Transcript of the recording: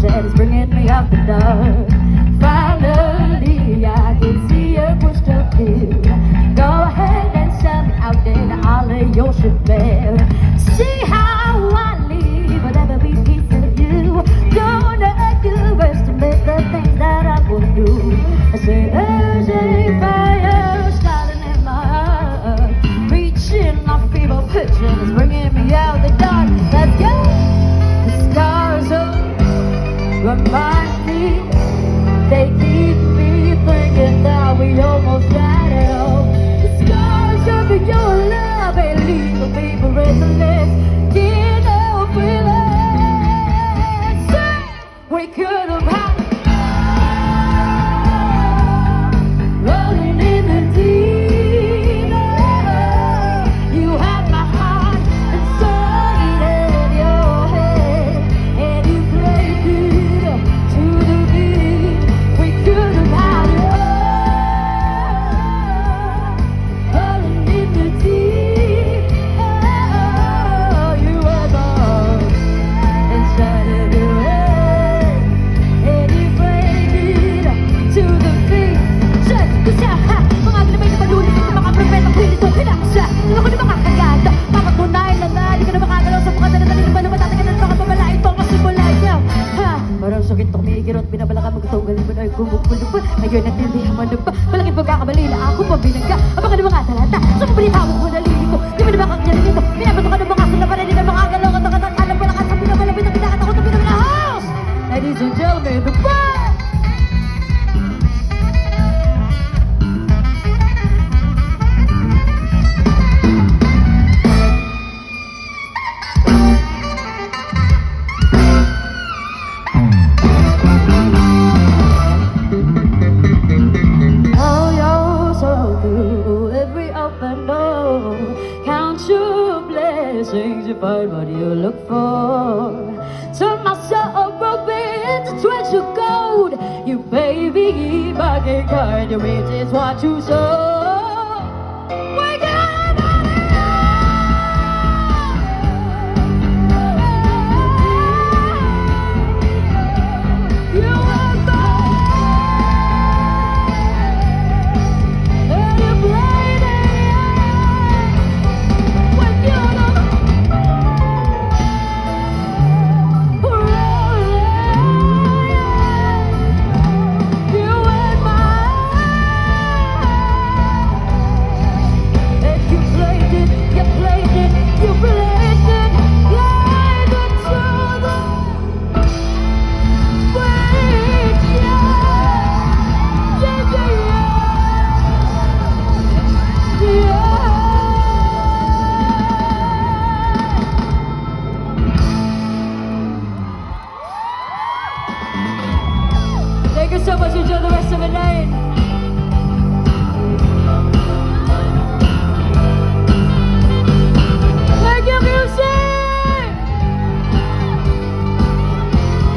said it's bringing me out the dark. Finally, I can see a crystal clear. Go ahead and send me out there, I'll lay your ship bare. See how I live, but every piece of you. Don't underestimate the things that I would do. I say there's a fire starting in my heart, reaching my fever pitch and it's bringing me out the dark. Let's go. The stars remind me, they keep me thinking that we almost got it all. The scars of your love ain't leaving me breathless. Get no feeling. We could have had rolling in the deep. You had my heart and started in your head, and you played it to the beat. We could have had it all rolling in the deep. You had my heart and started your head, and you played it to the beat. Check this out, ha! Mga ginamay na malulit ng mga propetang pilit kong kinaksa. Ako na mga kaganda, papatunay na na di ka na makagalaw sa mga dala-dala ng mga matatagal ng mga babalait mo kasi mula niya. Ha! Parang sakit ang kumikirot, binabalakan mo gustong galin mo na gumugulo pa. Ngayon natindihan mo na ba? Malaking pagkakamali na ako pabinagka. Abang ka ng mga talata, sa mabilitawag mo na liliko. Di mo na makakyarin ito, pinapato ka ng mga sila para di na makagalaw ka ng alam mo lang at sa pinabalapit ang pinakatakot ng pinakahouse. Ladies and gentlemen, the band! Oh, you're so good, every up and down. Count your blessings, you find what you look for. Turn my sorrow into treasure gold. You baby, bargain card, your riches what you sow. We got you are and you played it when you're you and my and you played it, you played it, you played it, played it to the bridge, Thank you so much. Enjoy the rest of the night.